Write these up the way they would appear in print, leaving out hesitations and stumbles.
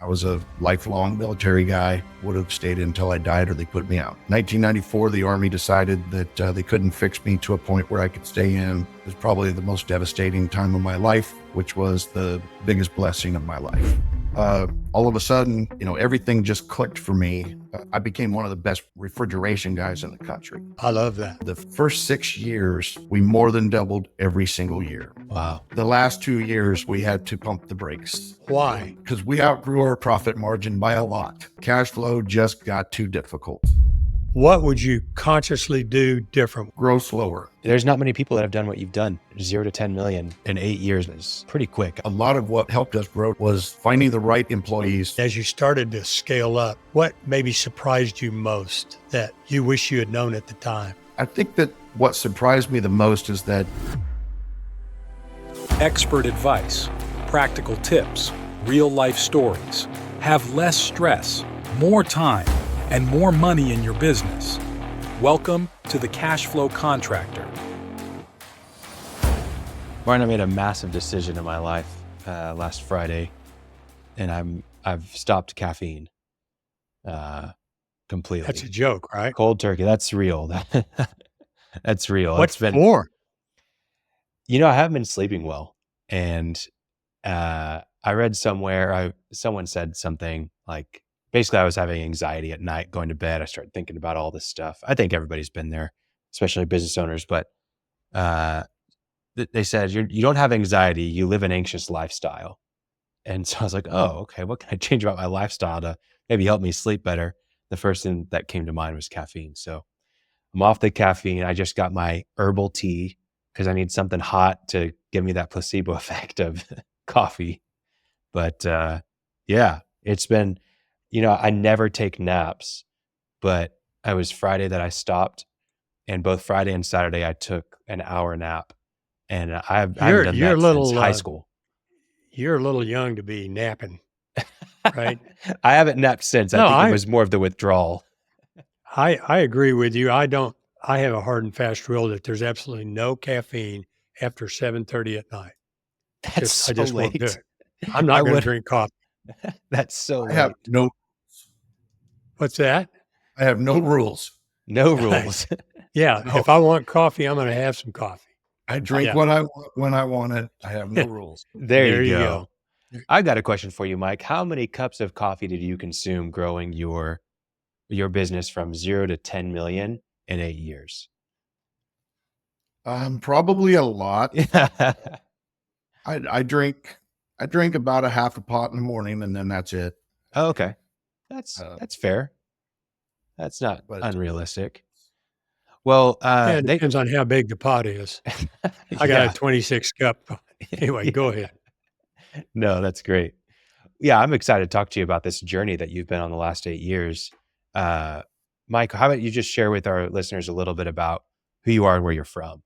I was a lifelong military guy, would have stayed until I died or they put me out. 1994, the Army decided that they couldn't fix me to a point where I could stay in. It was probably the most devastating time of my life, which was the biggest blessing of my life. All of a sudden, everything just clicked for me. I became one of the best refrigeration guys in the country. I love that. The first 6 years, we more than doubled every single year. Wow. The last 2 years, we had to pump the brakes. Why? Because we outgrew our profit margin by a lot. Cash flow just got too difficult. What would you consciously do different? Grow slower. There's not many people that have done what you've done. 0 to 10 million in 8 years is pretty quick. A lot of what helped us grow was finding the right employees. As you started to scale up, what maybe surprised you most that you wish you had known at the time? I think that what surprised me the most is that expert advice, practical tips, real-life stories. Have less stress, more time, and more money in your business. Welcome to the Cash Flow Contractor. Brian, I made a massive decision in my life last Friday, and I've stopped caffeine completely. That's a joke, right? Cold turkey. That's real. That's real. What's for? I haven't been sleeping well, and I read somewhere, someone said something like, basically I was having anxiety at night going to bed. I started thinking about all this stuff. I think everybody's been there, especially business owners, but they said, you don't have anxiety, you live an anxious lifestyle. And so I was like, oh, okay, what can I change about my lifestyle to maybe help me sleep better? The first thing that came to mind was caffeine. So I'm off the caffeine. I just got my herbal tea because I need something hot to give me that placebo effect of coffee. But yeah, it's been, I never take naps, but it was Friday that I stopped, and both Friday and Saturday I took an hour nap, and I haven't done that since high school. You're a little young to be napping, right? I haven't napped since. I think it was more of the withdrawal. I agree with you. I have a hard and fast rule that there's absolutely no caffeine after 7:30 at night. I just late. Won't do it. I'm not going to drink coffee. That's so late. I have no. What's that? I have no rules. No rules. Yeah. No. If I want coffee, I'm going to have some coffee. I drink what I want when I want it. I have no rules. There you go. I got a question for you, Mike. How many cups of coffee did you consume growing your business from 0 to 10 million in 8 years? Probably a lot. I drink about a half a pot in the morning, and then that's it. Oh, okay. That's fair. That's not unrealistic. Well, it depends on how big the pot is. I got a 26 cup pot. Anyway, go ahead. No, that's great. Yeah, I'm excited to talk to you about this journey that you've been on the last 8 years. Mike, how about you just share with our listeners a little bit about who you are and where you're from?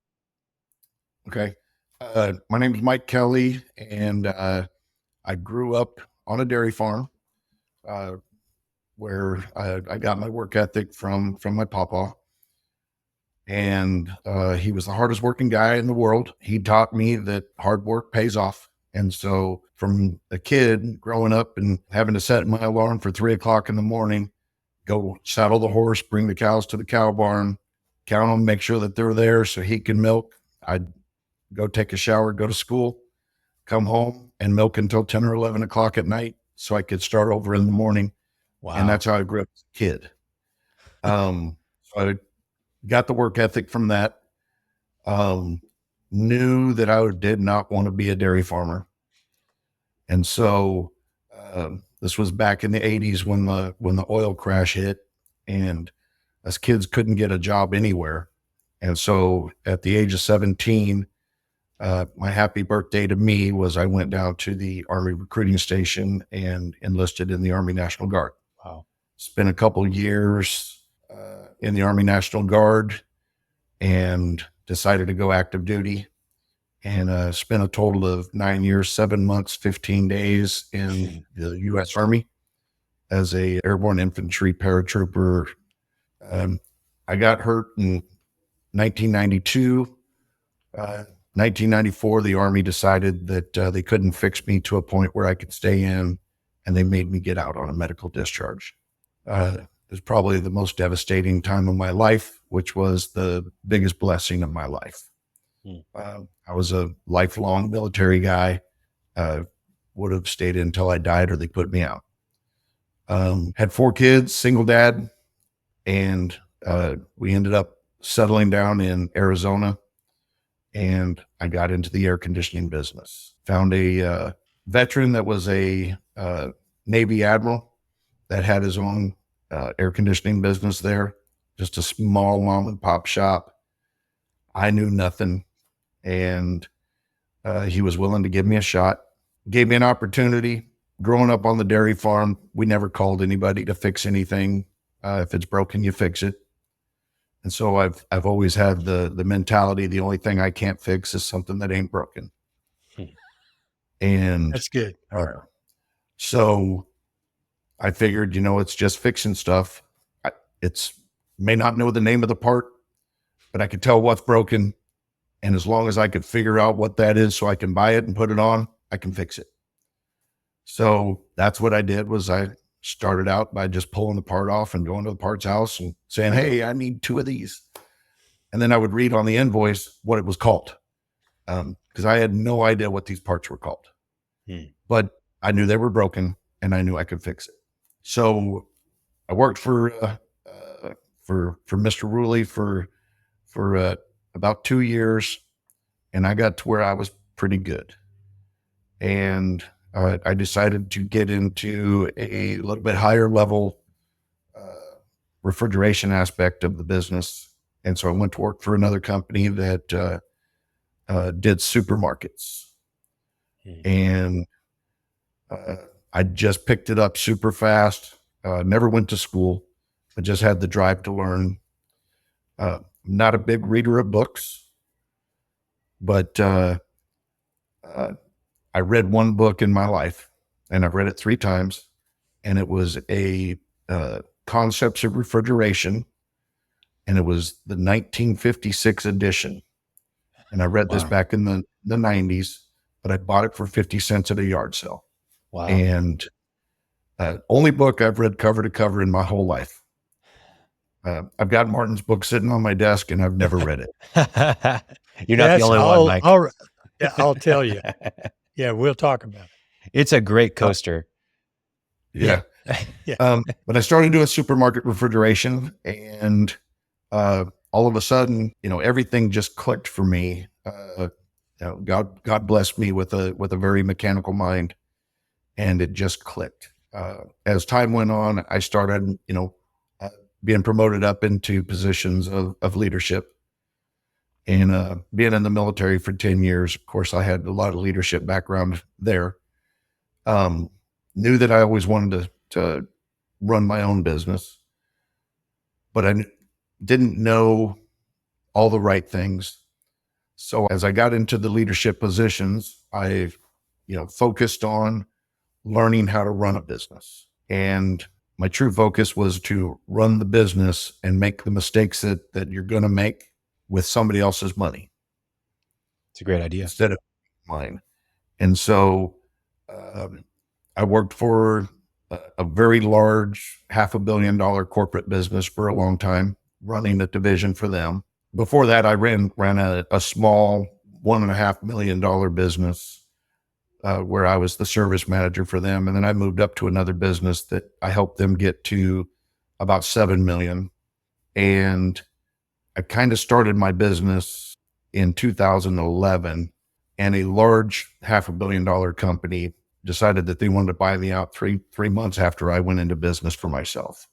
Okay. My name is Mike Kelley, and I grew up on a dairy farm where I got my work ethic from my papa. And he was the hardest working guy in the world. He taught me that hard work pays off. And so from a kid growing up and having to set my alarm for 3 o'clock in the morning, go saddle the horse, bring the cows to the cow barn, count them, make sure that they're there so he can milk. I'd go take a shower, go to school, come home and milk until 10 or 11 o'clock at night so I could start over in the morning. Wow. And that's how I grew up as a kid. So I got the work ethic from that. Knew that I did not want to be a dairy farmer. And so this was back in the 80s when the oil crash hit, and us kids couldn't get a job anywhere. And so at the age of 17, my happy birthday to me was I went down to the Army recruiting station and enlisted in the Army National Guard. Wow. Spent a couple years in the Army National Guard and decided to go active duty, and spent a total of 9 years, 7 months, 15 days in the U.S. Army as a airborne infantry paratrooper. I got hurt in 1992. 1994, the Army decided that they couldn't fix me to a point where I could stay in and they made me get out on a medical discharge. It was probably the most devastating time of my life, which was the biggest blessing of my life. I was a lifelong military guy, would have stayed until I died or they put me out. Had 4 kids, single dad, and we ended up settling down in Arizona, and I got into the air conditioning business. Found a veteran that was a Navy admiral that had his own air conditioning business there, just a small mom and pop shop. I knew nothing, and he was willing to give me a shot, gave me an opportunity. Growing up on the dairy farm, we never called anybody to fix anything. If it's broken, you fix it. And so I've always had the mentality, the only thing I can't fix is something that ain't broken. And That's good. so I figured, it's just fixing stuff. It's may not know the name of the part, but I could tell what's broken. And as long as I could figure out what that is so I can buy it and put it on, I can fix it. So that's what I did. Was I started out by just pulling the part off and going to the parts house and saying, hey, I need 2 of these. And then I would read on the invoice what it was called, because I had no idea what these parts were called. But I knew they were broken and I knew I could fix it. So I worked for Mr. Ruley for about 2 years, and I got to where I was pretty good. And I decided to get into a little bit higher level refrigeration aspect of the business. And so I went to work for another company that did supermarkets. And I just picked it up super fast. Never went to school. I just had the drive to learn. Not a big reader of books, but I read one book in my life, and I've read it 3 times, and it was a Concepts of Refrigeration, and it was the 1956 edition. And I read this back in the 90s, but I bought it for 50 cents at a yard sale. Wow. And only book I've read cover to cover in my whole life. I've got Martin's book sitting on my desk, and I've never read it. You're not the only one, Mike. I'll tell you. Yeah, we'll talk about it. It's a great coaster. Yeah. But I started doing supermarket refrigeration, and all of a sudden, everything just clicked for me. God blessed me with a very mechanical mind, and it just clicked. As time went on, I started, being promoted up into positions of leadership. And being in the military for 10 years, of course, I had a lot of leadership background there. Knew that I always wanted to run my own business, but I didn't know all the right things. So as I got into the leadership positions, I, focused on learning how to run a business. And my true focus was to run the business and make the mistakes that you're going to make with somebody else's money. It's a great idea. Instead of mine. And so I worked for a very large $500 million corporate business for a long time, running a division for them. Before that, I ran a small $1.5 million business where I was the service manager for them. And then I moved up to another business that I helped them get to about $7 million. And I kind of started my business in 2011, and a large $500 million company decided that they wanted to buy me out three months after I went into business for myself.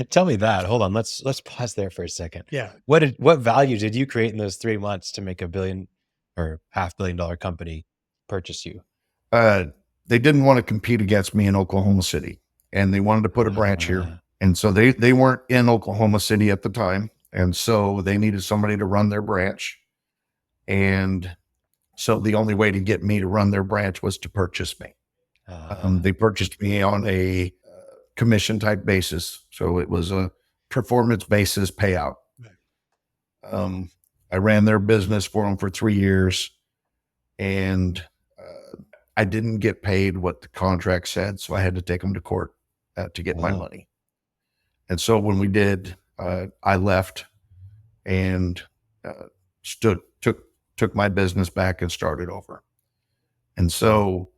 Tell me that. Hold on. Let's pause there for a second. Yeah. What value did you create in those 3 months to make $1 billion or $500 million company purchase you? They didn't want to compete against me in Oklahoma City, and they wanted to put a branch here. And so they weren't in Oklahoma City at the time. And so they needed somebody to run their branch. And so the only way to get me to run their branch was to purchase me. They purchased me on a commission type basis. So it was a performance basis payout. I ran their business for them for 3 years. And I didn't get paid what the contract said, so I had to take them to court to get my Wow. money. And so when we did, I left and took my business back and started over. And so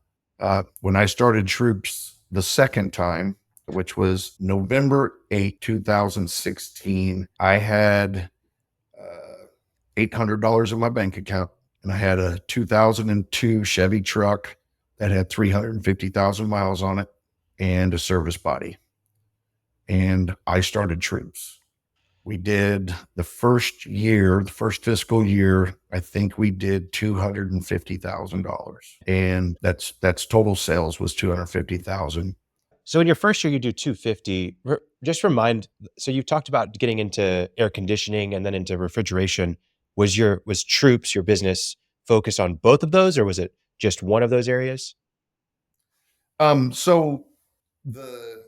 when I started Troops the second time, which was November 8, 2016, I had $800 in my bank account, and I had a 2002 Chevy truck that had 350,000 miles on it and a service body. And I started Troops. We did the first fiscal year, I think we did $250,000. And that's total sales was 250,000. So in your first year, you do 250. Just remind. So you talked about getting into air conditioning and then into refrigeration. Was Troops, your business, focused on both of those, or was it just one of those areas? So the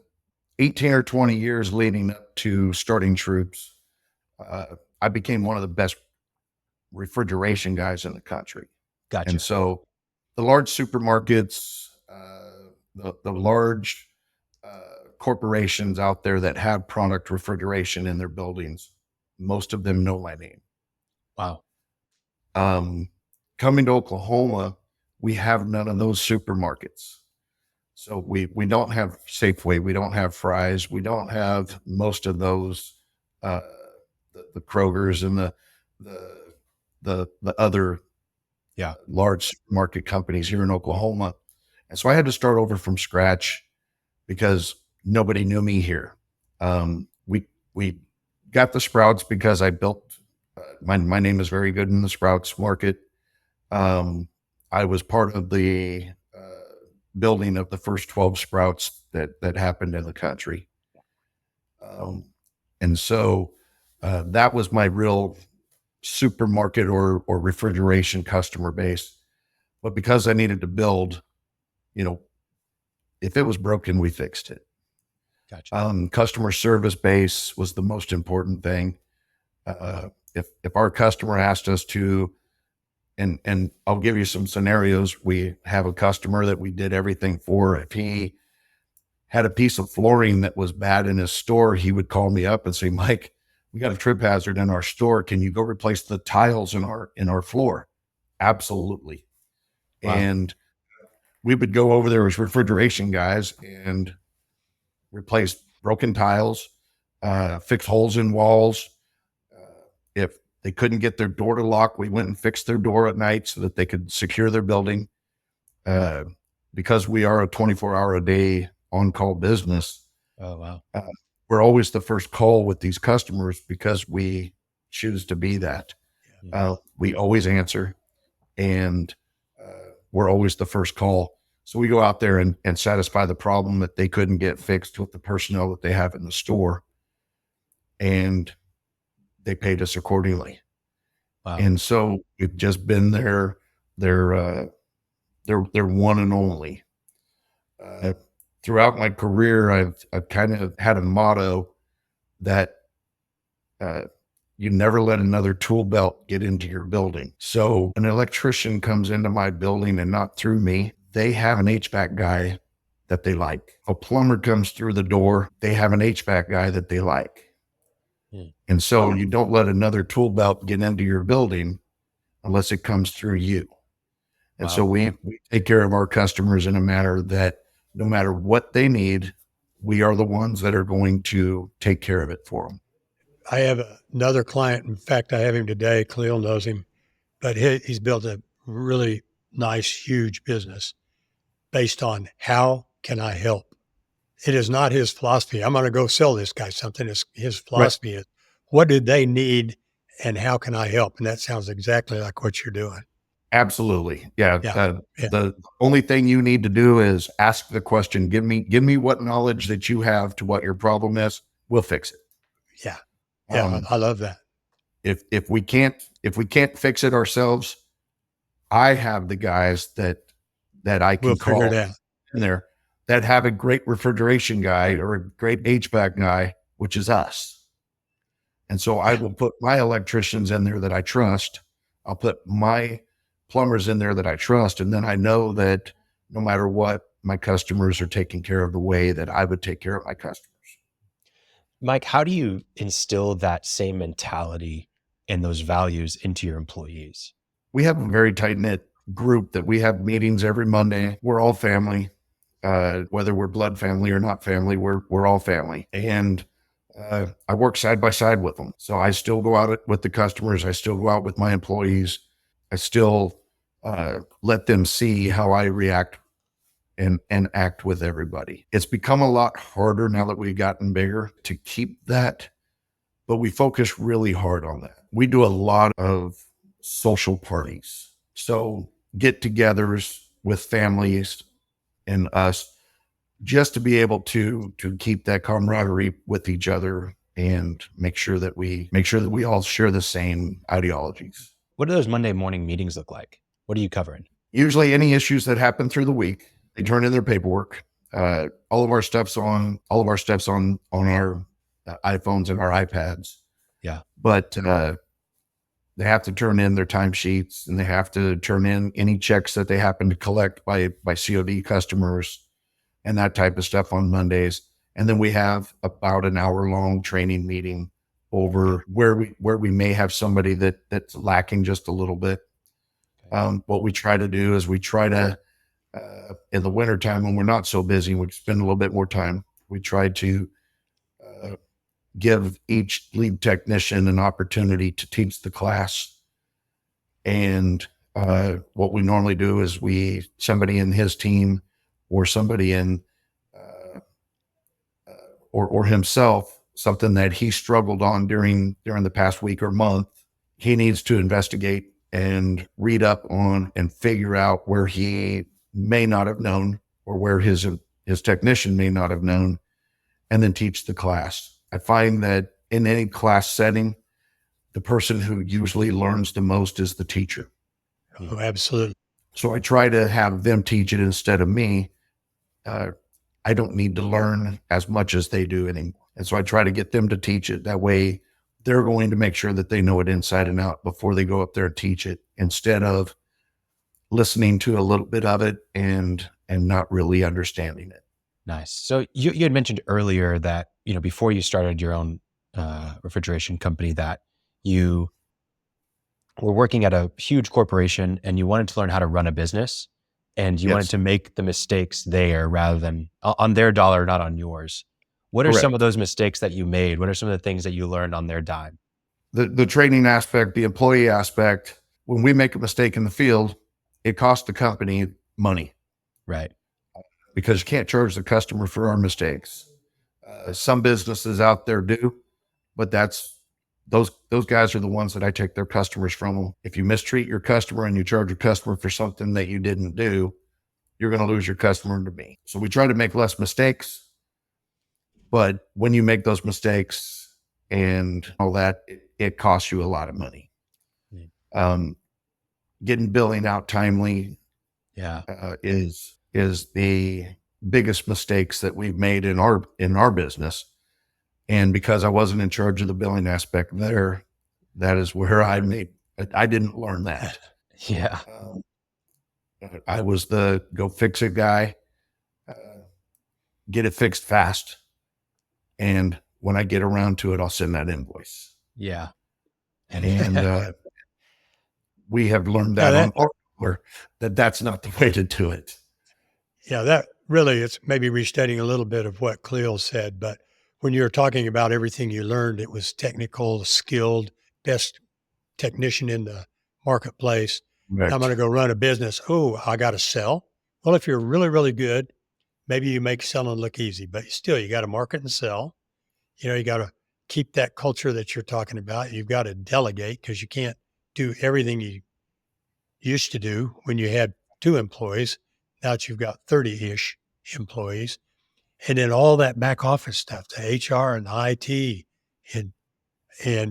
18 or 20 years leading up to starting Troops, I became one of the best refrigeration guys in the country. Gotcha. And so the large supermarkets, the large corporations out there that have product refrigeration in their buildings, most of them know my name. Wow. Coming to Oklahoma, we have none of those supermarkets. So we don't have Safeway, we don't have Fry's, we don't have most of those the Krogers and the other large market companies here in Oklahoma. And so I had to start over from scratch because nobody knew me here. We got the Sprouts because I built my name is very good in the Sprouts market. I was part of the building of the first 12 Sprouts that happened in the country. And so that was my real supermarket or refrigeration customer base. But because I needed to build, if it was broken, we fixed it. Gotcha. Customer service base was the most important thing. If our customer asked us to, and I'll give you some scenarios. We have a customer that we did everything for. If he had a piece of flooring that was bad in his store, he would call me up and say, Mike, we got a trip hazard in our store. Can you go replace the tiles in our floor? Absolutely. Wow. And we would go over there as refrigeration guys and replace broken tiles, fix holes in walls. If they couldn't get their door to lock, we went and fixed their door at night so that they could secure their building. Because we are a 24-hour-a-day on-call business. Oh, wow. We're always the first call with these customers because we choose to be that. We always answer, and we're always the first call. So we go out there and satisfy the problem that they couldn't get fixed with the personnel that they have in the store. And they paid us accordingly. Wow. And so we've just been their one and only. Throughout my career, I've kind of had a motto that you never let another tool belt get into your building. So an electrician comes into my building and not through me, they have an HVAC guy that they like. A plumber comes through the door, they have an HVAC guy that they like. And so you don't let another tool belt get into your building unless it comes through you. And so we take care of our customers in a manner that no matter what they need, we are the ones that are going to take care of it for them. I have another client. In fact, I have him today. Khalil knows him, but he's built a really nice, huge business based on how can I help? It is not his philosophy. I'm going to go sell this guy something. His philosophy is, what did they need and how can I help? And that sounds exactly like what you're doing. Absolutely. Yeah. The only thing you need to do is ask the question, give me what knowledge that you have to what your problem is. We'll fix it. Yeah. Yeah. I love that. If we can't fix it ourselves, I have the guys that I can call figure it out in there that have a great refrigeration guy or a great HVAC guy, which is us. And so I will put my electricians in there that I trust. I'll put my plumbers in there that I trust. And then I know that no matter what, my customers are taken care of the way that I would take care of my customers. Mike, how do you instill that same mentality and those values into your employees? We have a very tight-knit group that we have meetings every Monday. We're all family. Whether we're blood family or not family, we're all family. And I work side by side with them. So I still go out with the customers. I still go out with my employees. I still let them see how I react and act with everybody. It's become a lot harder now that we've gotten bigger to keep that, but we focus really hard on that. We do a lot of social parties. So get-togethers with families and us, just to be able to keep that camaraderie with each other and make sure that we all share the same ideologies. What do those Monday morning meetings look like? What are you covering? Usually any issues that happen through the week, they turn in their paperwork. All of our stuff's on our iPhones and our iPads. Yeah. But they have to turn in their timesheets, and they have to turn in any checks that they happen to collect by COD customers and that type of stuff on Mondays. And then we have about an hour-long training meeting over where we may have somebody that's lacking just a little bit. What we try to do is we try to, in the wintertime when we're not so busy, we spend a little bit more time. We try to give each lead technician an opportunity to teach the class. And what we normally do is somebody in his team or somebody in or himself, something that he struggled on during the past week or month, he needs to investigate and read up on and figure out where he may not have known or where his technician may not have known, and then teach the class. I find that in any class setting, the person who usually learns the most is the teacher. Oh, absolutely. So I try to have them teach it instead of me. I don't need to learn as much as they do anymore. And so I try to get them to teach it. That way they're going to make sure that they know it inside and out before they go up there and teach it, instead of listening to a little bit of it and not really understanding it. Nice. So you had mentioned earlier that, before you started your own refrigeration company, that you were working at a huge corporation and you wanted to learn how to run a business, and you wanted to make the mistakes there rather than on their dollar, not on yours. What are some of those mistakes that you made? What are some of the things that you learned on their dime? The training aspect, the employee aspect. When we make a mistake in the field, it costs the company money. Right. Because you can't charge the customer for our mistakes. Some businesses out there do, but those guys are the ones that I take their customers from them. If you mistreat your customer and you charge your customer for something that you didn't do, you're going to lose your customer to me. So we try to make less mistakes, but when you make those mistakes and all that, it costs you a lot of money. Getting billing out timely is the biggest mistakes that we've made in our business. And because I wasn't in charge of the billing aspect there, that is where I didn't learn that. Yeah. I was the go fix it guy, get it fixed fast. And when I get around to it, I'll send that invoice. Yeah. And we have learned that that's not the way to do it. Yeah, that really, it's maybe restating a little bit of what Cleo said, but when you're talking about everything you learned, it was technical, skilled, best technician in the marketplace. Right. I'm going to go run a business. Oh, I got to sell. Well, if you're really, really good, maybe you make selling look easy, but still you got to market and sell. You got to keep that culture that you're talking about. You've got to delegate, because you can't do everything you used to do when you had 2 employees. Now that you've got 30-ish employees. And then all that back office stuff, the HR and the IT and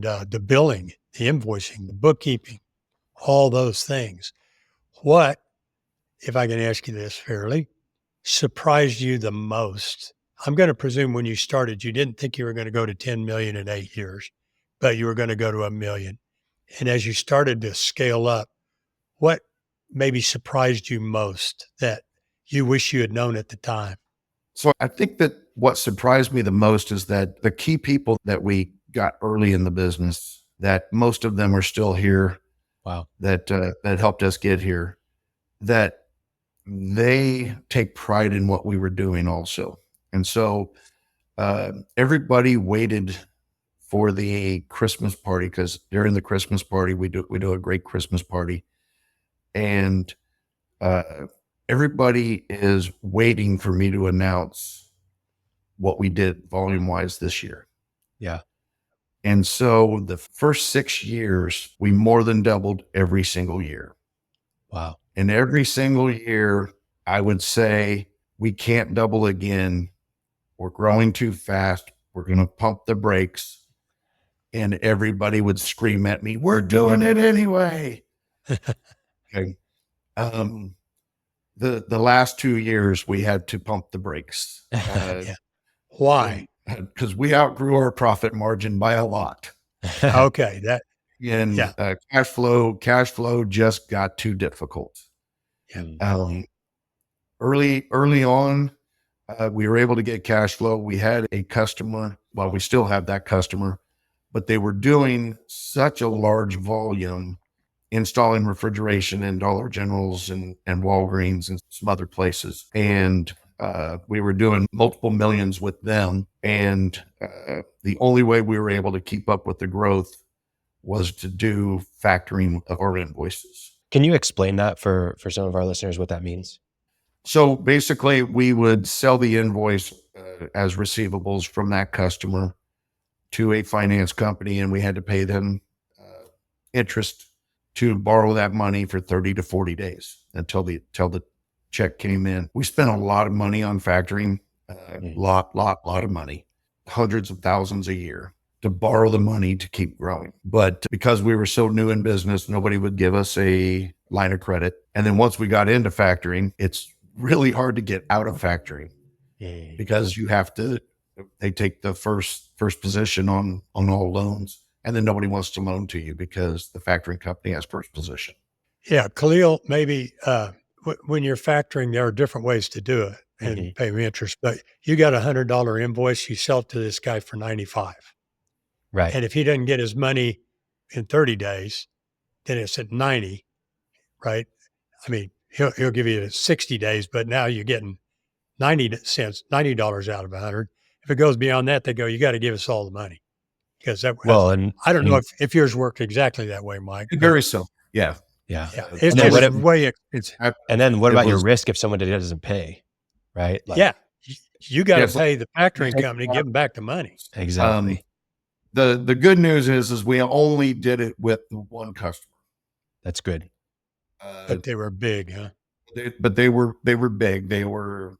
the billing, the invoicing, the bookkeeping, all those things. What, if I can ask you this fairly, surprised you the most? I'm going to presume when you started, you didn't think you were going to go to 10 million in 8 years, but you were going to go to 1 million. And as you started to scale up, what maybe surprised you most that you wish you had known at the time? So I think that what surprised me the most is that the key people that we got early in the business, that most of them are still here, Wow. that helped us get here, that they take pride in what we were doing also. And so everybody waited for the Christmas party, because during the Christmas party, we do a great Christmas party. And everybody is waiting for me to announce what we did volume wise this year. Yeah. And so the first 6 years, we more than doubled every single year. Wow. And every single year, I would say, we can't double again. We're growing too fast. We're going to pump the brakes. And everybody would scream at me, "We're doing it anyway." Okay. The last 2 years, we had to pump the brakes. Yeah. Why? Because we outgrew our profit margin by a lot. Okay. And Yeah. cash flow just got too difficult. Yeah. Early on, we were able to get cash flow. We had a customer. Well, we still have that customer, but they were doing such a large volume, installing refrigeration in Dollar Generals and Walgreens and some other places. And we were doing multiple millions with them. And the only way we were able to keep up with the growth was to do factoring of our invoices. Can you explain that for some of our listeners, what that means? So basically, we would sell the invoice as receivables from that customer to a finance company, and we had to pay them interest to borrow that money for 30 to 40 days until the check came in. We spent a lot of money on factoring, lot of money, hundreds of thousands a year to borrow the money to keep growing. But because we were so new in business, nobody would give us a line of credit. And then once we got into factoring, it's really hard to get out of factoring because they take the first position on all loans. And then nobody wants to loan to you because the factoring company has first position. Yeah. Khalil, maybe when you're factoring, there are different ways to do it and pay me interest. But you got $100 invoice, you sell it to this guy for 95. Right. And if he doesn't get his money in 30 days, then it's at 90, right? I mean, he'll give you 60 days, but now you're getting $90 out of 100. If it goes beyond that, they go, you got to give us all the money. Because I don't know if yours worked exactly that way, Mike. Very so. Yeah. Yeah. It's just way. And then what about your risk if somebody doesn't pay? Right. Yeah. You got to pay the factoring company, give them back the money. Exactly. The good news is we only did it with one customer. That's good. But they were big, huh? They were big. They were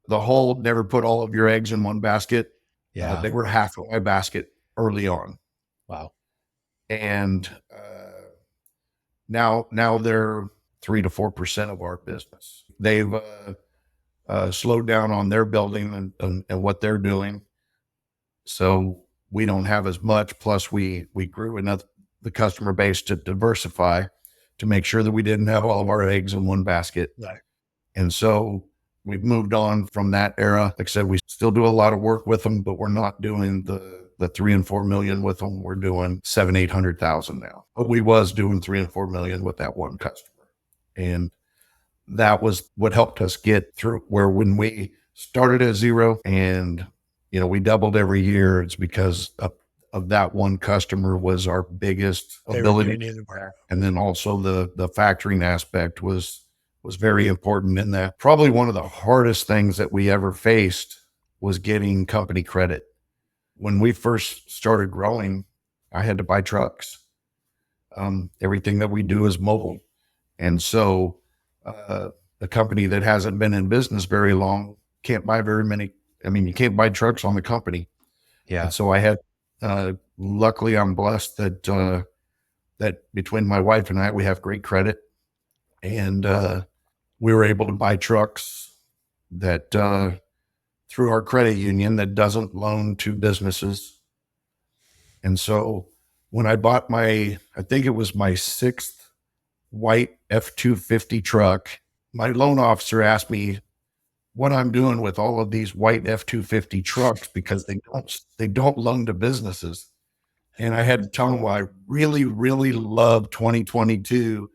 the whole never put all of your eggs in one basket. Yeah. They were half of my basket early on. Wow. And now they're 3 to 4% of our business. They've slowed down on their building and what they're doing. So we don't have as much. Plus we grew the customer base to diversify to make sure that we didn't have all of our eggs in one basket. Right. And so we've moved on from that era. Like I said, we still do a lot of work with them, but we're not doing the 3 and 4 million with them. We're doing 700,000-800,000 now. But we was doing 3 and 4 million with that one customer. And that was what helped us get through where when we started at zero and, we doubled every year, it's because of that one customer was our biggest ability. And then also the factoring aspect was very important in that. Probably one of the hardest things that we ever faced was getting company credit. When we first started growing, I had to buy trucks. Everything that we do is mobile. And so a company that hasn't been in business very long can't buy very many. I mean, you can't buy trucks on the company. Yeah. And so I had, luckily I'm blessed that between my wife and I, we have great credit. And we were able to buy trucks that through our credit union that doesn't loan to businesses. And so when I bought I think it was my 6th white F-250 truck, my loan officer asked me what I'm doing with all of these white F-250 trucks because they don't loan to businesses. And I had to tell him why I really, really love 2022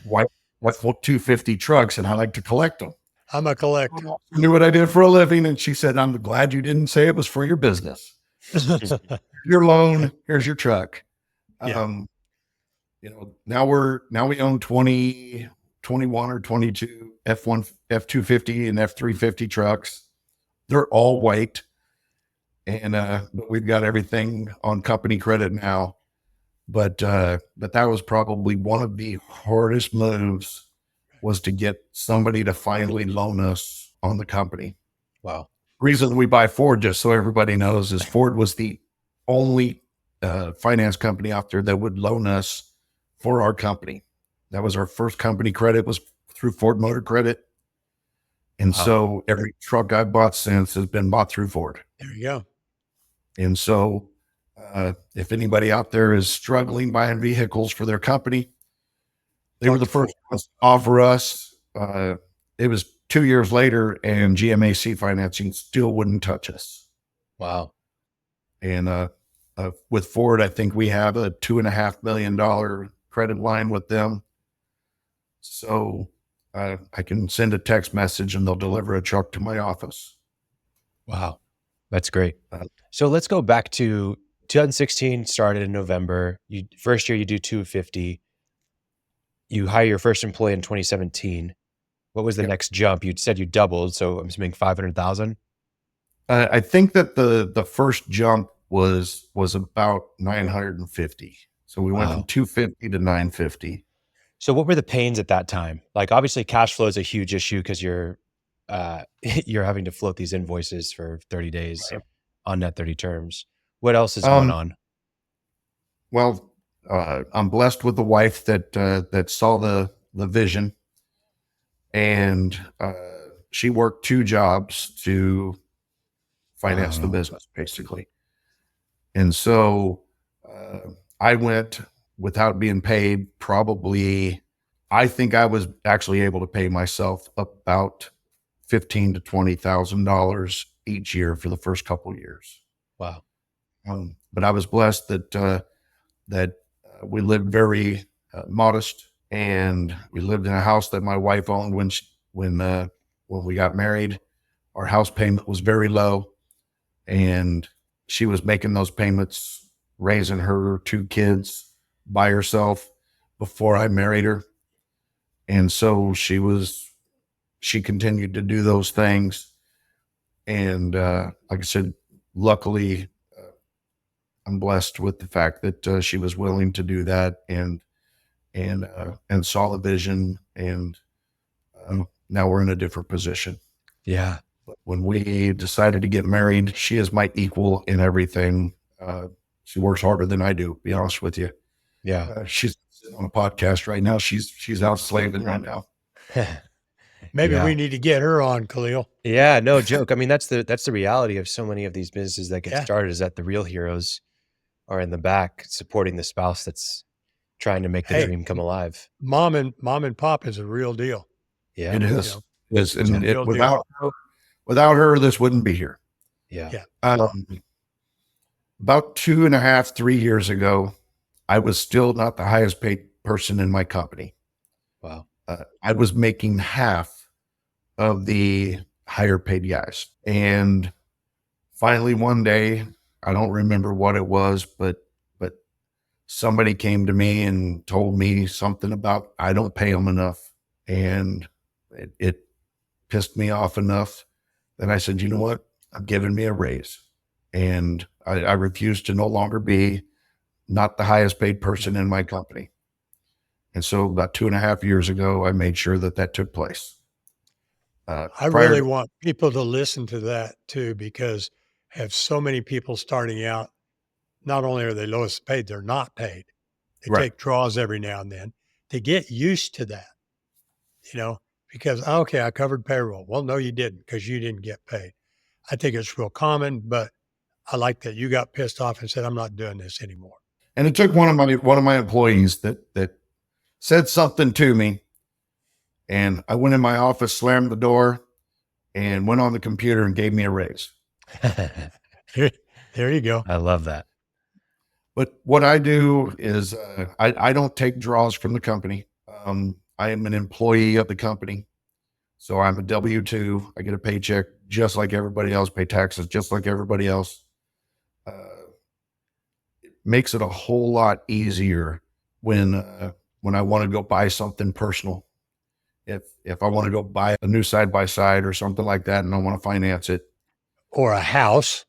white F-250 trucks, and I like to collect them. I'm a collector. I knew what I did for a living, and she said, "I'm glad you didn't say it was for your business. Your loan, here's your truck." Yeah. Now we own 20, 21 or 22 F-250 and F-350 trucks. They're all white, and but we've got everything on company credit now. But that was probably one of the hardest moves, was to get somebody to finally loan us on the company. Wow. Reason we buy Ford, just so everybody knows, is Ford was the only finance company out there that would loan us for our company. That was our first company credit, was through Ford Motor Credit. And so every truck I've bought since has been bought through Ford. There you go. And so if anybody out there is struggling buying vehicles for their company, they were the first ones to offer us. It was 2 years later, and GMAC financing still wouldn't touch us. Wow. And with Ford, I think we have a $2.5 million credit line with them. So I can send a text message and they'll deliver a truck to my office. Wow. That's great. So let's go back to 2016, started in November. First year you do 250. You hire your first employee in 2017. What was the next jump? You said you doubled, so I'm assuming 500,000. I think that the first jump was about 950. So we went from 250 to 950. So what were the pains at that time? Like, obviously cash flow is a huge issue because you're having to float these invoices for 30 days on net 30 terms. What else is going on? Well, I'm blessed with a wife that saw the vision, and she worked 2 jobs to finance the business, basically. And so I went without being paid. Probably, I think I was actually able to pay myself about $15,000 to $20,000 each year for the first couple of years. Wow. But I was blessed that we lived very modest, and we lived in a house that my wife owned when we got married. Our house payment was very low, and she was making those payments, raising her 2 kids by herself before I married her. And so she continued to do those things. And like I said, luckily, I'm blessed with the fact that she was willing to do that and saw the vision. And now we're in a different position. Yeah. But when we decided to get married, she is my equal in everything. She works harder than I do, to be honest with you. Yeah. She's on a podcast right now. She's out slaving right now. Maybe we need to get her on, Khalil. Yeah, no joke. I mean, that's the reality of so many of these businesses that get started, is that the real heroes are in the back supporting the spouse that's trying to make the dream come alive. Mom and pop is a real deal. Yeah, it is. Yes, and without her, this wouldn't be here. Yeah. About 2.5, 3 years ago, I was still not the highest paid person in my company. Wow. I was making half of the higher paid guys. And finally one day, I don't remember what it was, but somebody came to me and told me something about I don't pay them enough. And it pissed me off enough that I said, you know what? I'm giving me a raise. And I refused to no longer be not the highest paid person in my company. And so about 2.5 years ago, I made sure that took place. I really want people to listen to that too, because I have so many people starting out. Not only are they lowest paid, they're not paid. They take draws every now and then. They get used to that, because, okay, I covered payroll. Well, no, you didn't, because you didn't get paid. I think it's real common, but I like that you got pissed off and said, I'm not doing this anymore. And it took one of my employees that said something to me. And I went in my office, slammed the door, and went on the computer and gave me a raise. There you go. I love that. But what I do is I don't take draws from the company. I am an employee of the company. So I'm a W-2. I get a paycheck just like everybody else, pay taxes just like everybody else. It makes it a whole lot easier when I want to go buy something personal. If I want to go buy a new side-by-side or something like that and I want to finance it, Or a house,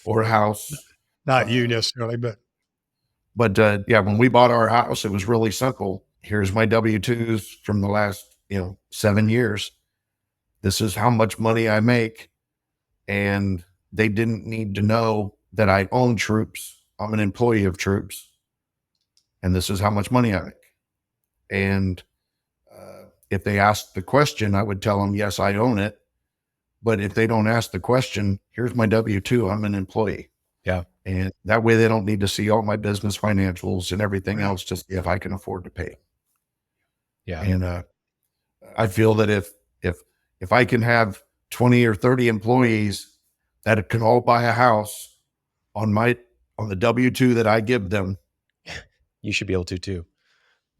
or a house. not you necessarily, but But yeah, when we bought our house, it was really simple. Here's my W-2s from the last 7 years. This is how much money I make. And they didn't need to know that I own Troops. I'm an employee of Troops. And this is how much money I make. And if they asked the question, I would tell them, yes, I own it. But if they don't ask the question, here's my W-2, I'm an employee. Yeah. And that way they don't need to see all my business financials and everything else to see if I can afford to pay. Yeah. And I feel that if I can have 20 or 30 employees that can all buy a house on the W-2 that I give them, You should be able to too.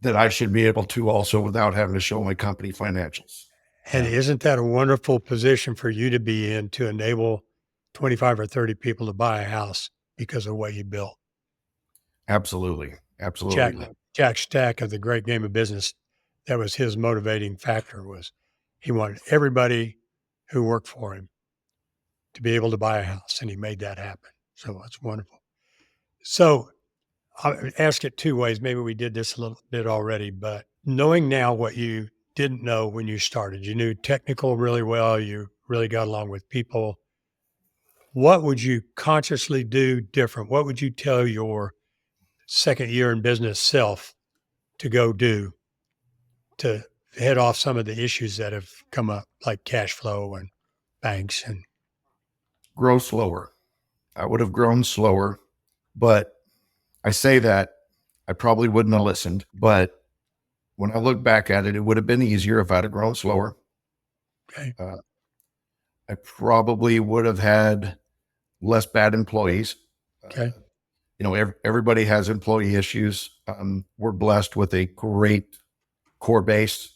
that I should be able to also without having to show my company financials. and isn't that a wonderful position for you to be in to enable 25 or 30 people to buy a house because of what you built? Absolutely. Absolutely. Jack Stack of the Great Game of Business, that was his motivating factor, was he wanted everybody who worked for him to be able to buy a house, and he made that happen. So it's wonderful. So I'll ask it two ways. Maybe we did this a little bit already, but knowing now what you didn't know when you started, you knew technical really well, you really got along with people. What would you consciously do different? What would you tell your second year in business self to go do to head off some of the issues that have come up, like cash flow and banks? And Grow slower. I would have grown slower, but I say that I probably wouldn't have listened. But when I look back at it, it would have been easier if I'd have grown slower. okay, I probably would have had less bad employees. okay, Everybody has employee issues. We're blessed with a great core base.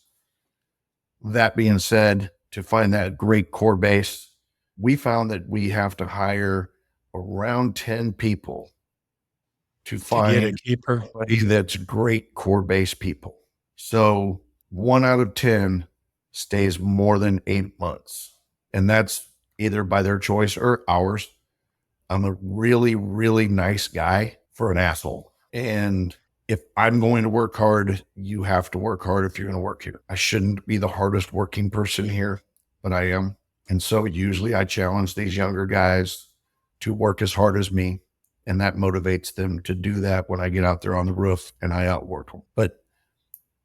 That being said, to find that great core base, we found that we have to hire around 10 people to to get a find keeper. somebody that's great core base people. So 1 out of 10 stays more than 8 months. And that's either by their choice or ours. I'm a really, really nice guy for an asshole. And if I'm going to work hard, you have to work hard if you're going to work here. I shouldn't be the hardest working person here, but I am. And so usually I challenge these younger guys to work as hard as me. And that motivates them to do that when I get out there on the roof and I outwork them. But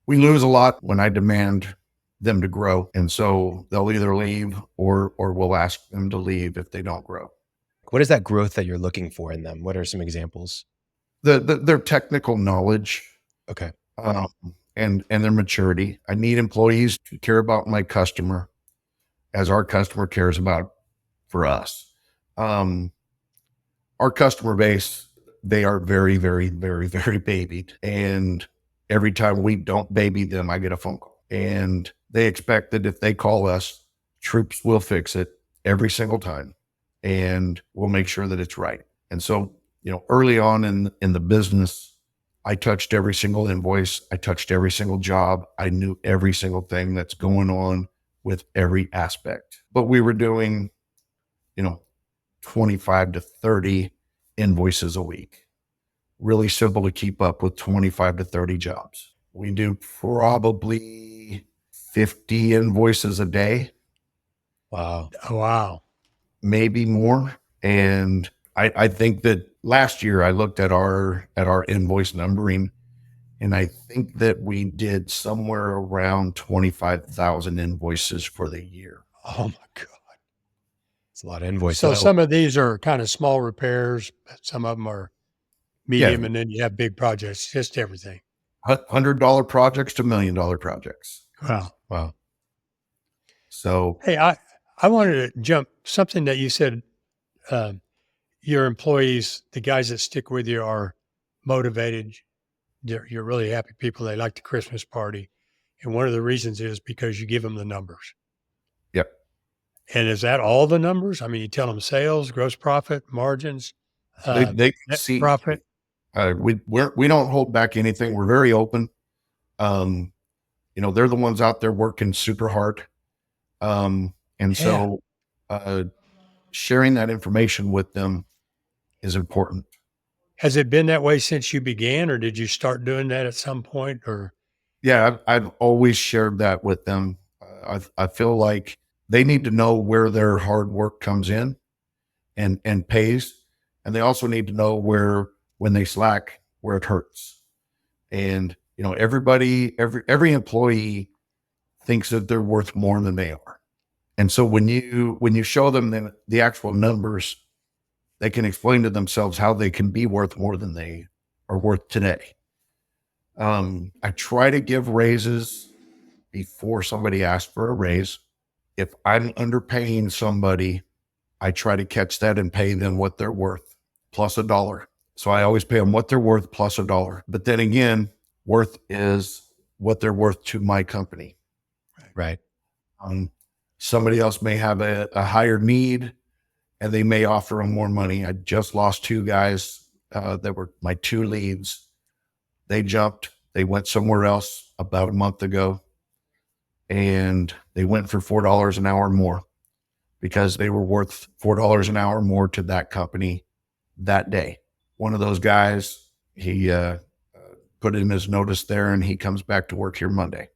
we lose a lot when I demand them to grow. And so they'll either leave or we'll ask them to leave if they don't grow. What is that growth that you're looking for in them? What are some examples? Their technical knowledge, Okay. and their maturity. I need employees to care about my customer as our customer cares about for us. Our customer base, they are very, very, very, very babied. And every time we don't baby them, I get a phone call. And they expect that if they call us, Troops will fix it every single time. And we'll make sure that it's right. And so, early on in the business, I touched every single invoice. I touched every single job. I knew every single thing that's going on with every aspect. But we were doing, 25 to 30 invoices a week. Really simple to keep up with 25 to 30 jobs. We do probably 50 invoices a day, Wow. Oh, wow. maybe more. And I think that last year I looked at our invoice numbering, and I think that we did somewhere around 25,000 invoices for the year. Oh my God. It's a lot of invoices. So some of these are kind of small repairs, but some of them are medium, and then you have big projects, just everything. $100 projects to $1 million projects. Wow. Wow. So Hey, I wanted to jump something that you said. Um, your employees, the guys that stick with you, are motivated. You're really happy people. They like the Christmas party, and one of the reasons is because you give them the numbers. yep, And is that all the numbers? I mean, you tell them sales, gross profit, margins, they net see profit. we don't hold back anything. We're very open. Um, they're the ones out there working super hard. And Yeah. so uh, sharing that information with them is important. Has it been that way since you began, or did you start doing that at some point? Or Yeah, I've always shared that with them. I feel like they need to know where their hard work comes in and pays, and they also need to know where when they slack, where it hurts. And every employee thinks that they're worth more than they are. And so when you show them the actual numbers, they can explain to themselves how they can be worth more than they are worth today. I try to give raises before somebody asks for a raise. If I'm underpaying somebody, I try to catch that and pay them what they're worth plus $1. So I always pay them what they're worth plus $1. But then again, worth is what they're worth to my company. Right. Somebody else may have a higher need and they may offer them more money. I just lost 2 guys that were my 2 leads. They jumped. They went somewhere else about a month ago, and they went for $4 an hour more because they were worth $4 an hour more to that company that day. One of those guys, he put in his notice there, and he comes back to work here Monday.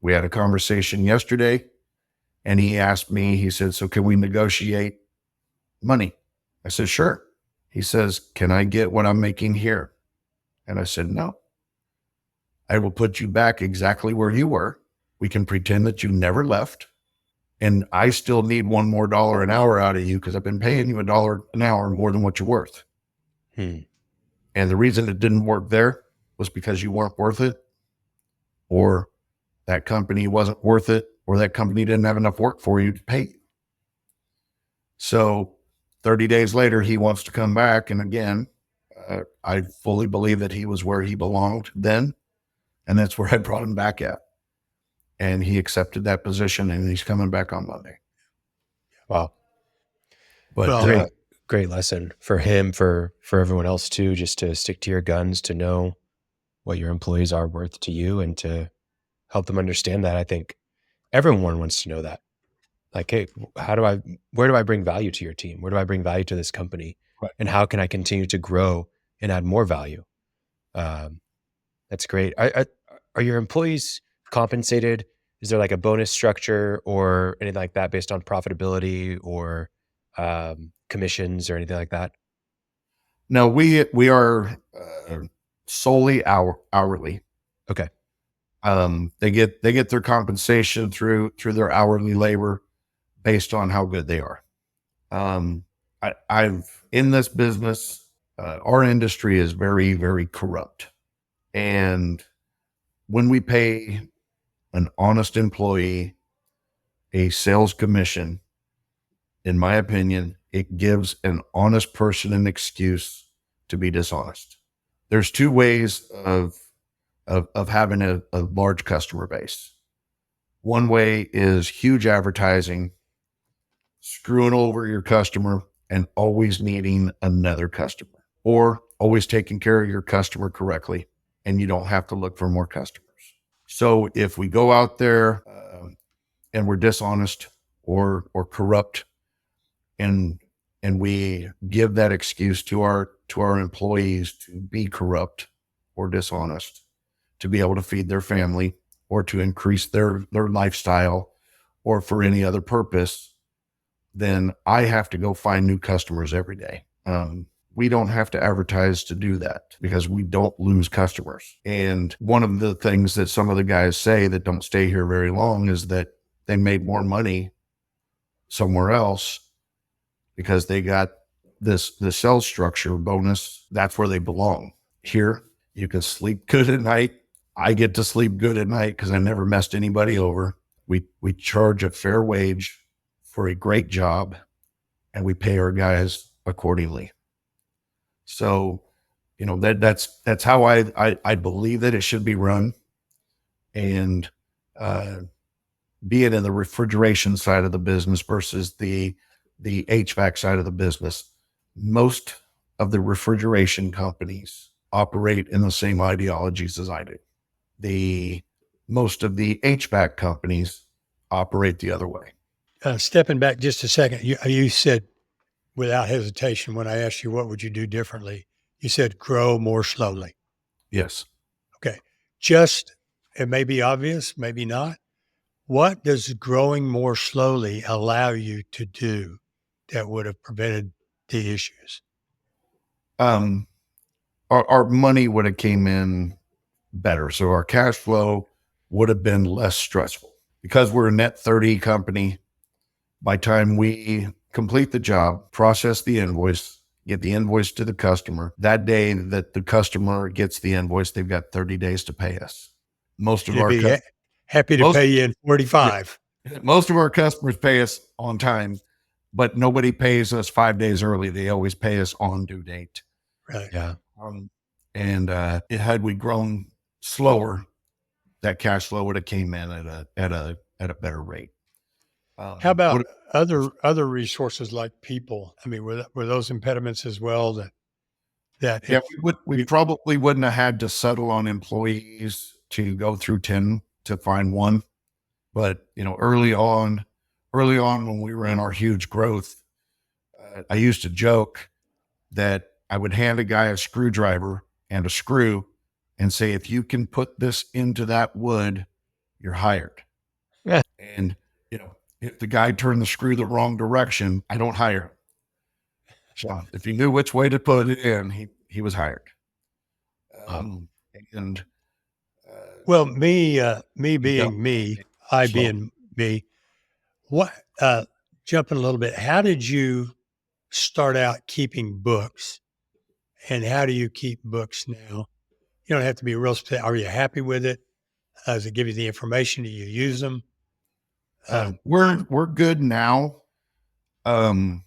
We had a conversation yesterday, and he asked me, he said, "So can we negotiate money?" I said, "Sure." He says, "Can I get what I'm making here?" And I said, "No. I will put you back exactly where you were. We can pretend that you never left. And I still need $1 more an hour out of you because I've been paying you $1 an hour more than what you're worth." And the reason it didn't work there was because you weren't worth it, or that company wasn't worth it, or that company didn't have enough work for you to pay you. So 30 days later, he wants to come back. And again, I fully believe that he was where he belonged then. And that's where I brought him back at. And he accepted that position, and he's coming back on Monday. Wow. But Well, Great lesson for him, for everyone else too, just to stick to your guns, to know what your employees are worth to you and to help them understand that. I think everyone wants to know that. Like, hey, where do I bring value to your team? Where do I bring value to this company? Right. And how can I continue to grow and add more value? That's great. Are your employees compensated? Is there like a bonus structure or anything like that based on profitability or commissions or anything like that? no, we are solely hourly. Okay. They get their compensation through their hourly labor based on how good they are. I've in this business, our industry is very, very corrupt. And when we pay an honest employee a sales commission, in my opinion, it gives an honest person an excuse to be dishonest. There's 2 ways of having a large customer base. One way is huge advertising, screwing over your customer and always needing another customer, or always taking care of your customer correctly, and you don't have to look for more customers. So if we go out there and we're dishonest or corrupt, and we give that excuse to our employees to be corrupt or dishonest, to be able to feed their family or to increase their lifestyle or for any other purpose, then I have to go find new customers every day. We don't have to advertise to do that because we don't lose customers. And one of the things that some of the guys say that don't stay here very long is that they made more money somewhere else because they got the sales structure bonus. That's where they belong. Here, you can sleep good at night. I get to sleep good at night because I never messed anybody over. We charge a fair wage for a great job, and we pay our guys accordingly. So, that's how I believe that it should be run. And be it in the refrigeration side of the business versus the HVAC side of the business, most of the refrigeration companies operate in the same ideologies as I do. Most of the HVAC companies operate the other way. Stepping back just a second, you said without hesitation when I asked you what would you do differently, you said grow more slowly. Yes. Okay. It may be obvious, maybe not. What does growing more slowly allow you to do that would have prevented the issues? Our money would have came in better. So our cash flow would have been less stressful because we're a net 30 company. By the time we complete the job, process the invoice, get the invoice to the customer, that day that the customer gets the invoice, they've got 30 days to pay us. Most of You'd our be happy to pay you in 45. most of our customers pay us on time, but nobody pays us 5 days early. They always pay us on due date. Right. Yeah. And had we grown slower, that cash flow would have came in at a better rate. How about other resources like people? I mean, were those impediments as well that we probably wouldn't have had to settle on employees to go through 10 to find one. But, early on when we were in our huge growth, I used to joke that I would hand a guy a screwdriver and a screw and say, if you can put this into that wood, you're hired. Yeah. And, if the guy turned the screw the wrong direction, I don't hire him. So if he knew which way to put it in, he was hired. And well, me being me, I slow. being me, what jumping a little bit, how did you start out keeping books and how do you keep books now? You don't have to be real specific. Are you happy with it? Does it give you the information? Do you use them? We're good now. When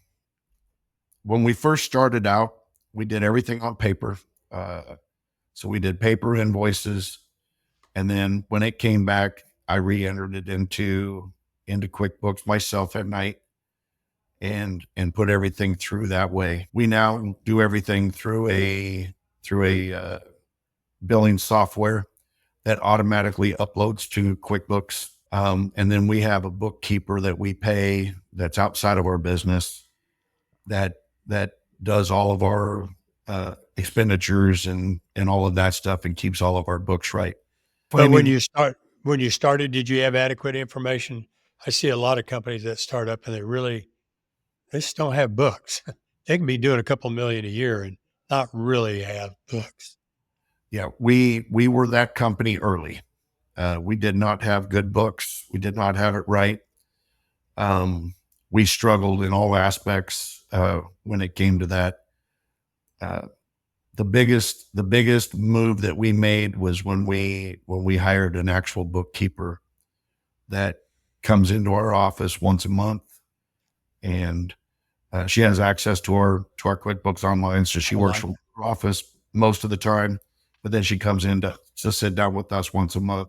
we first started out, we did everything on paper. So we did paper invoices. And then when it came back, I re-entered it into QuickBooks myself at night and put everything through that way. We now do everything through a billing software that automatically uploads to QuickBooks. And then we have a bookkeeper that we pay that's outside of our business that does all of our expenditures and all of that stuff and keeps all of our books right. But when you started, did you have adequate information? I see a lot of companies that start up and they just don't have books. They can be doing a couple million a year and not really have books. Yeah, we were that company early. We did not have good books. We did not have it right. We struggled in all aspects when it came to that. The biggest move that we made was when we hired an actual bookkeeper that comes into our office once a month, and she has access to our QuickBooks online, so she works from her office most of the time. But then she comes in to sit down with us once a month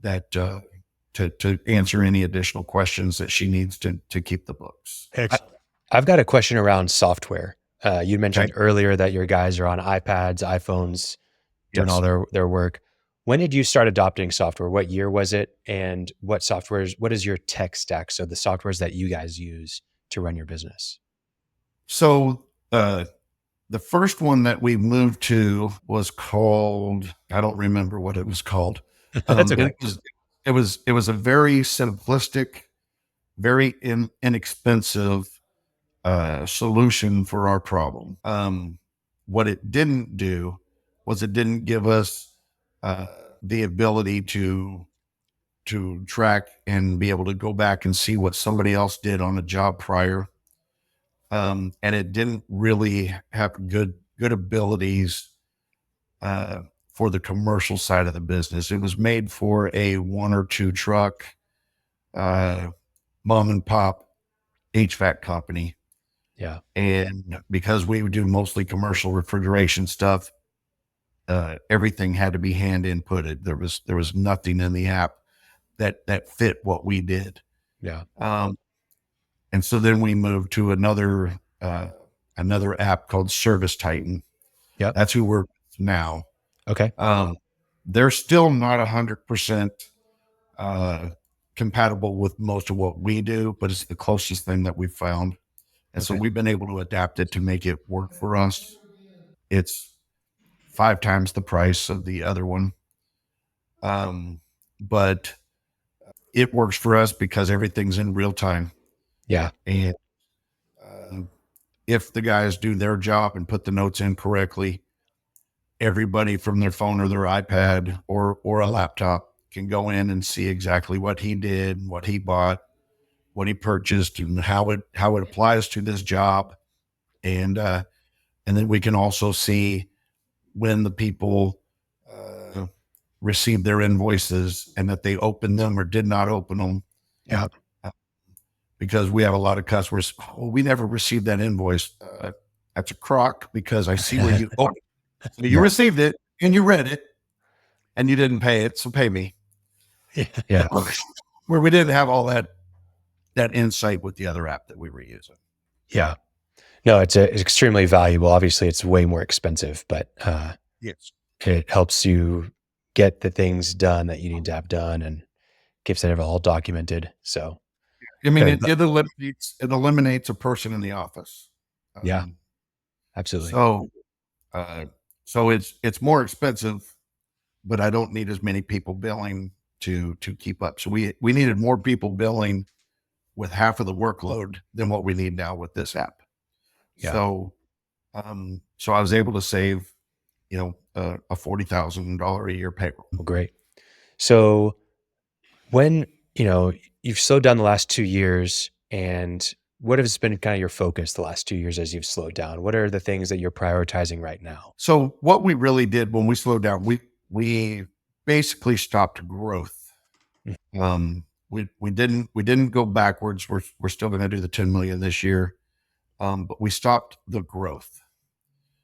that to answer any additional questions that she needs to keep the books. Excellent. I've got a question around software. You mentioned earlier that your guys are on iPads, iPhones, doing all their work. When did you start adopting software? What year was it? And what is your tech stack? So the softwares that you guys use to run your business. So the first one that we moved to was called, I don't remember what it was called. That's okay. It was a very simplistic, very inexpensive solution for our problem. What it didn't do was it didn't give us the ability to track and be able to go back and see what somebody else did on a job prior. And it didn't really have good abilities for the commercial side of the business. It was made for a 1 or 2 truck, mom and pop HVAC company. Yeah. And because we would do mostly commercial refrigeration stuff, everything had to be hand inputted. There was nothing in the app that fit what we did. Yeah. And so then we moved to another app called Service Titan. Yep. That's who we're with now. Okay. They're still not 100% compatible with most of what we do, but it's the closest thing that we've found. And so Okay. we've been able to adapt it to make it work for us. It's 5 times the price of the other one. But it works for us because everything's in real time. Yeah. And if the guys do their job and put the notes in correctly, everybody from their phone or their iPad or a laptop can go in and see exactly what he did, what he bought, what he purchased, and how it applies to this job. And then we can also see when the people received their invoices and that they opened them or did not open them. Yeah. Because we have a lot of customers, we never received that invoice. That's a crock because I see where you opened it. So you received it and you read it and you didn't pay it, so pay me. Yeah. Where we didn't have all that insight with the other app that we were using. Yeah. No, it's extremely valuable. Obviously, it's way more expensive, but Yes. it helps you get the things done that you need to have done and keeps it all documented. So, I mean, Good. it eliminates a person in the office. Yeah. absolutely. So it's more expensive, but I don't need as many people billing to keep up. So we needed more people billing with half of the workload than what we need now with this app. Yeah. So I was able to save, a $40,000 a year payroll. Well, great. So when, you've slowed down the last 2 years, and what has been kind of your focus the last 2 years as you've slowed down? What are the things that you're prioritizing right now? So what we really did when we slowed down, we basically stopped growth. We didn't go backwards. We're still going to do the 10 million this year. But we stopped the growth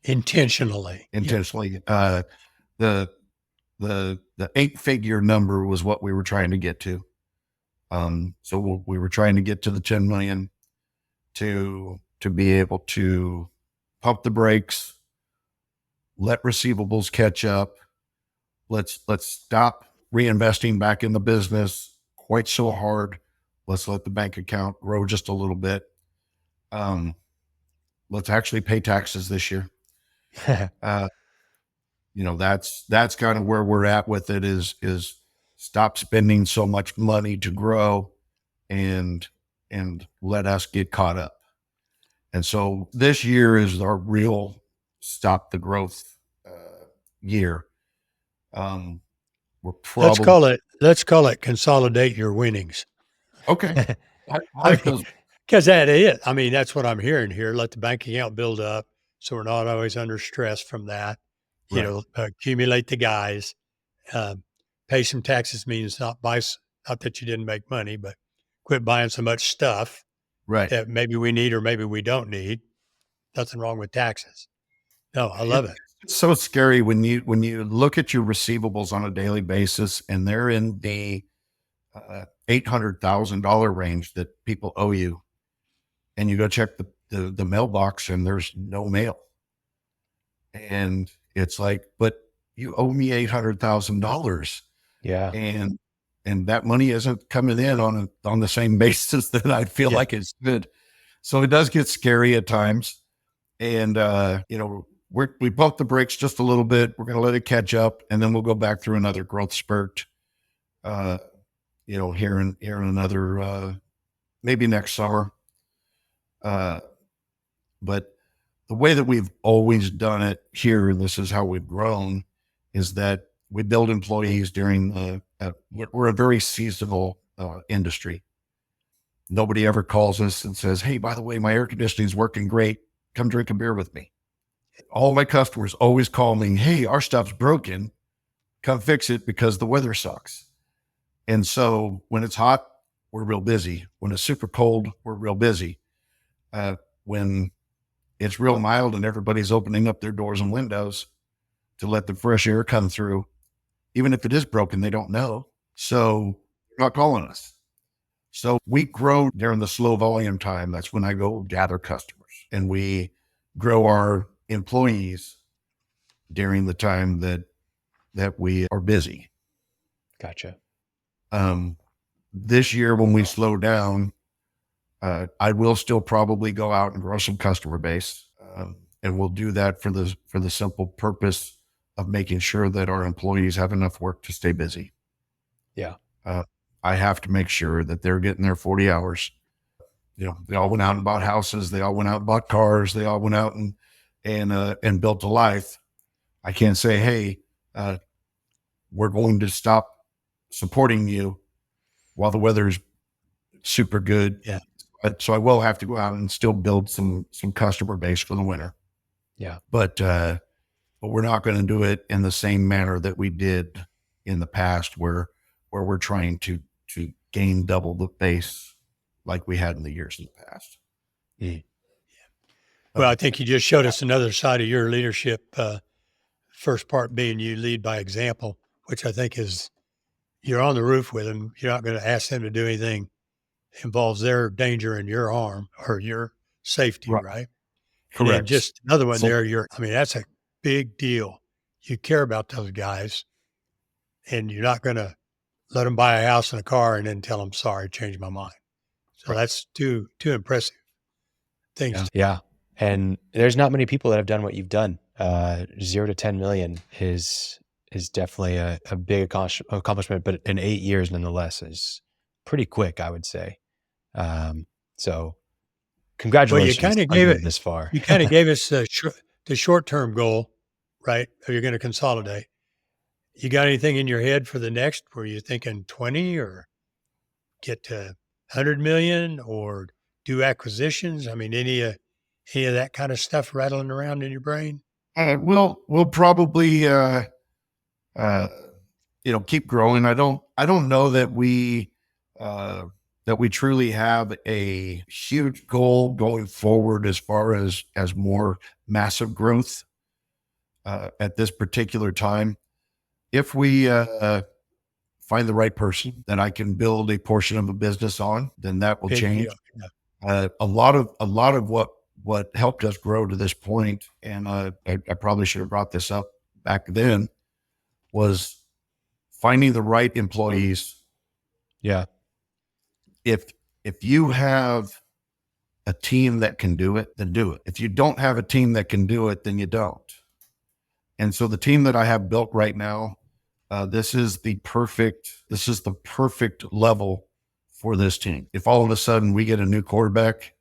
Intentionally. The 8-figure number was what we were trying to get to. So we were trying to get to the 10 million to be able to pump the brakes, let receivables catch up. Let's stop reinvesting back in the business quite so hard. Let's let the bank account grow just a little bit. Let's actually pay taxes this year. That's kind of where we're at with it is stop spending so much money to grow and let us get caught up. And so this year is our real stop the growth year. We're probably let's call it consolidate your winnings. okay. I like those. Because that is, I mean, that's what I'm hearing here. Let the bank account build up, so we're not always under stress from that. Right. Accumulate the guys, pay some taxes means not that you didn't make money, but quit buying so much stuff Right. that maybe we need or maybe we don't need. Nothing wrong with taxes. No, I love it. It's so scary when you look at your receivables on a daily basis and they're in the $800,000 range that people owe you, and you go check the mailbox and there's no mail, and it's like, but you owe me $800,000, Yeah. and that money isn't coming in on the same basis that I feel like it's good. So it does get scary at times, and we bumped the brakes just a little bit. We're going to let it catch up, and then we'll go back through another growth spurt. Here in another maybe next summer. But the way that we've always done it here, and this is how we've grown, is that we build employees during we're a very seasonal industry. Nobody ever calls us and says, "Hey, by the way, my air conditioning is working great. Come drink a beer with me." All my customers always call me, "Hey, our stuff's broken. come fix it because the weather sucks. And so when it's hot, we're real busy. When it's super cold, we're real busy. When it's real mild and everybody's opening up their doors and windows to let the fresh air come through, even if it is broken, they don't know. So they're not calling us. So we grow during the slow volume time. That's when I go gather customers, and we grow our employees during the time that we are busy. Gotcha. This year when we slow down, I will still probably go out and grow some customer base, and we'll do that for the simple purpose of making sure that our employees have enough work to stay busy. Yeah. I have to make sure that they're getting their 40 hours. They all went out and bought houses. They all went out and bought cars. They all went out and built a life. I can't say, hey, we're going to stop supporting you while the weather's super good. Yeah. So I will have to go out and still build some customer base for the winter. Yeah. But we're not going to do it in the same manner that we did in the past, where we're trying to gain double the base like we had in the years in the past. Mm. Well, I think you just showed us another side of your leadership. First part being you lead by example, which I think is you're on the roof with them. You're not going to ask them to do anything that involves their danger in your arm or your safety, right? And then Correct. just another one So- there. That's a big deal. You care about those guys, and you're not going to let them buy a house and a car and then tell them, sorry, changed my mind. So that's two impressive things. Yeah. And there's not many people that have done what you've done. 0 to 10 million is definitely a big accomplishment, but in 8 years, nonetheless, is pretty quick, I would say. So congratulations. Well, you kind of on gave getting it this far. You kind of gave us the short-term goal, right? You're going to consolidate. You got anything in your head for the next? Were you thinking 20 or get to 100 million or do acquisitions? Any of that kind of stuff rattling around in your brain? We'll probably keep growing. I don't know that we truly have a huge goal going forward as far as more massive growth at this particular time. If we find the right person that I can build a portion of a business on, then that will Big change. deal. Yeah. A lot of what helped us grow to this point, and I probably should have brought this up back then, was finding the right employees. Yeah. If you have a team that can do it, then do it. If you don't have a team that can do it, then you don't. And so the team that I have built right now, this is the perfect level for this team. If all of a sudden we get a new quarterback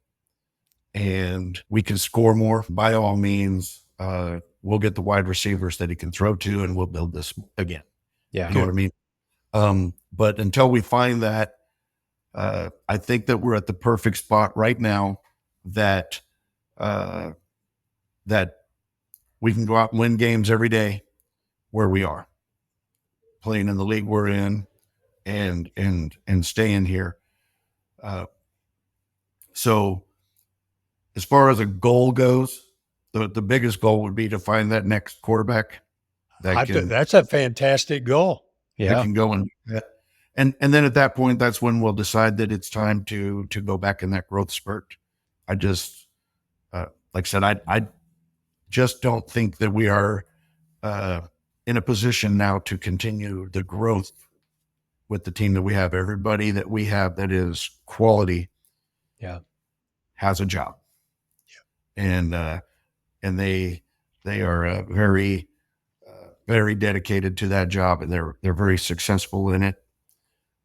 and we can score more, by all means, we'll get the wide receivers that he can throw to, and we'll build this again. Yeah. You know what I mean? But until we find that, I think that we're at the perfect spot right now that we can go out and win games every day where we are playing in the league we're in and staying here. So as far as a goal goes, the biggest goal would be to find that next quarterback That's a fantastic goal. that Yeah. can go and then at that point, that's when we'll decide that it's time to go back in that growth spurt. I just, like I said, I just don't think that we are in a position now to continue the growth with the team that we have. Everybody that we have that is quality, has a job, and they are very very dedicated to that job, and they're very successful in it.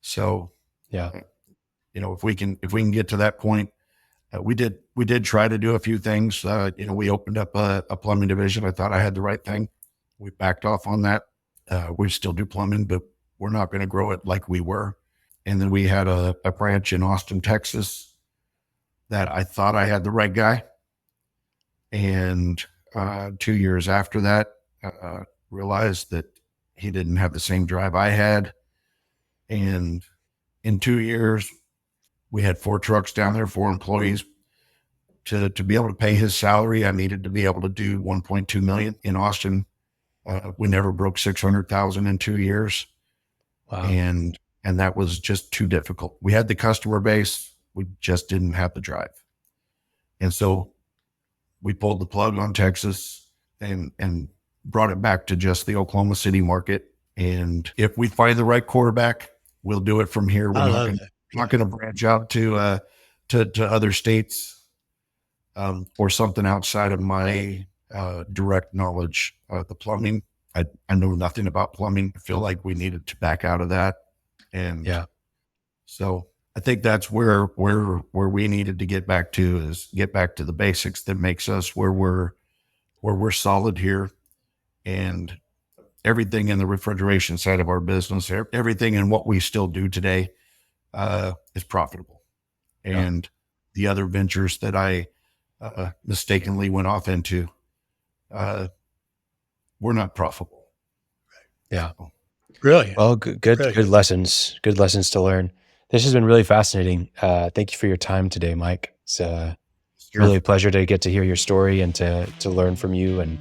So, if we can get to that point, we did try to do a few things. We opened up a plumbing division. I thought I had the right thing. We backed off on that. We still do plumbing, but we're not going to grow it like we were. And then we had a branch in Austin, Texas, that I thought I had the right guy. And 2 years after that, realized that He didn't have the same drive I had. And in 2 years, we had 4 trucks down there, 4 employees. To be able to pay his salary, I needed to be able to do 1.2 million in Austin. We never broke 600,000 in 2 years. Wow. And that was just too difficult. We had the customer base. We just didn't have the drive. And so we pulled the plug on Texas and brought it back to just the Oklahoma City market. And if we find the right quarterback, we'll do it from here. We're not going to branch out to other states or something outside of my direct knowledge. The plumbing, I know nothing about plumbing. I feel like we needed to back out of that. And so I think that's where we needed to get back to the basics that makes us where we're solid here. And everything in the refrigeration side of our business, everything in what we still do today is profitable. And the other ventures that I mistakenly went off into were not profitable. Yeah. Brilliant. Well, good lessons. Good lessons to learn. This has been really fascinating. Thank you for your time today, Mike. It's really a pleasure to get to hear your story and to learn from you, and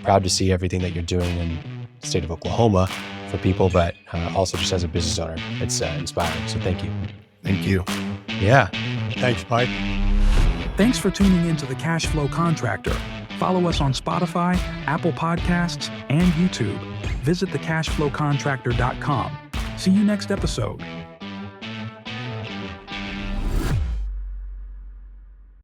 proud to see everything that you're doing in the state of Oklahoma for people, but also just as a business owner. It's inspiring. So thank you. Thank you. Yeah. Thanks, Mike. Thanks for tuning in to The Cash Flow Contractor. Follow us on Spotify, Apple Podcasts, and YouTube. Visit thecashflowcontractor.com. See you next episode.